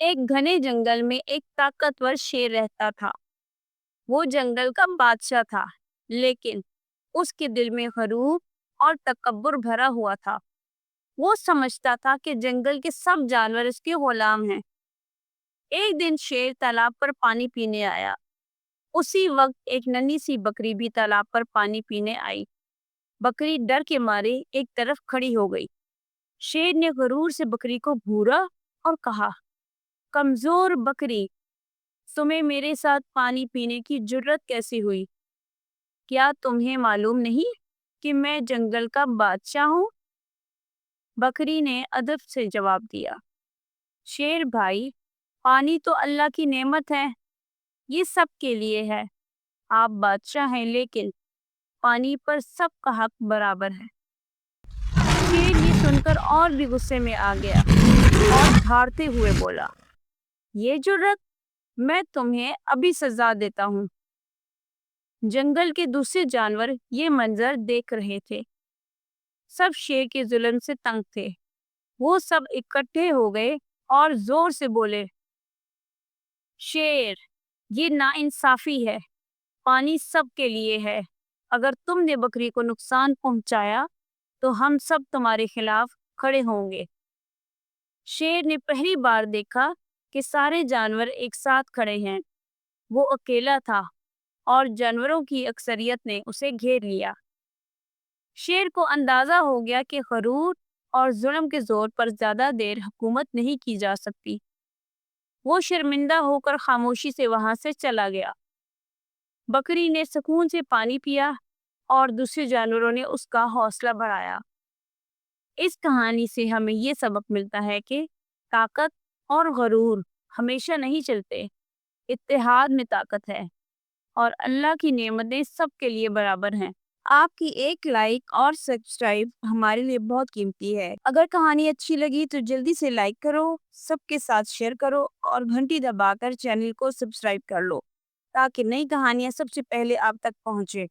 एक घने जंगल में एक ताकतवर शेर रहता था। वो जंगल का बादशाह था, लेकिन उसके दिल में गरूर और तकब्बुर भरा हुआ था। वो समझता था कि जंगल के सब जानवर उसके गुलाम हैं। एक दिन शेर तालाब पर पानी पीने आया। उसी वक्त एक नन्ही सी बकरी भी तालाब पर पानी पीने आई। बकरी डर के मारे एक तरफ खड़ी हो गई। शेर ने गरूर से बकरी को घूरा और कहा, कमजोर बकरी, तुम्हें मेरे साथ पानी पीने की जुर्रत कैसी हुई? क्या तुम्हें मालूम नहीं कि मैं जंगल का बादशाह हूँ? बकरी ने अदब से जवाब दिया, शेर भाई, पानी तो अल्लाह की नेमत है, ये सबके लिए है। आप बादशाह हैं, लेकिन पानी पर सबका हक बराबर है। शेर ये सुनकर और भी गुस्से में आ गया और धारते हुए बोला, ये जुर्रत, मैं तुम्हें अभी सजा देता हूँ। जंगल के दूसरे जानवर ये मंजर देख रहे थे। सब शेर के जुल्म से तंग थे। वो सब इकट्ठे हो गए और जोर से बोले, शेर, ये नाइंसाफी है। पानी सबके लिए है। अगर तुमने बकरी को नुकसान पहुंचाया तो हम सब तुम्हारे खिलाफ खड़े होंगे। शेर ने पहली बार देखा कि सारे जानवर एक साथ खड़े हैं। वो अकेला था और जानवरों की अक्सरियत ने उसे घेर लिया। शेर को अंदाजा हो गया कि गरूर और जुल्म के जोर पर ज्यादा देर हुकूमत नहीं की जा सकती। वो शर्मिंदा होकर खामोशी से वहां से चला गया। बकरी ने सुकून से पानी पिया और दूसरे जानवरों ने उसका हौसला बढ़ाया। इस कहानी से हमें ये सबक मिलता है कि ताकत और गरूर हमेशा नहीं चलते। इत्तेहाद में ताकत है और अल्लाह की नेमतें सबके लिए बराबर हैं। आपकी एक लाइक और सब्सक्राइब हमारे लिए बहुत कीमती है। अगर कहानी अच्छी लगी तो जल्दी से लाइक करो, सबके साथ शेयर करो और घंटी दबाकर चैनल को सब्सक्राइब कर लो ताकि नई कहानियां सबसे पहले आप तक पहुंचे।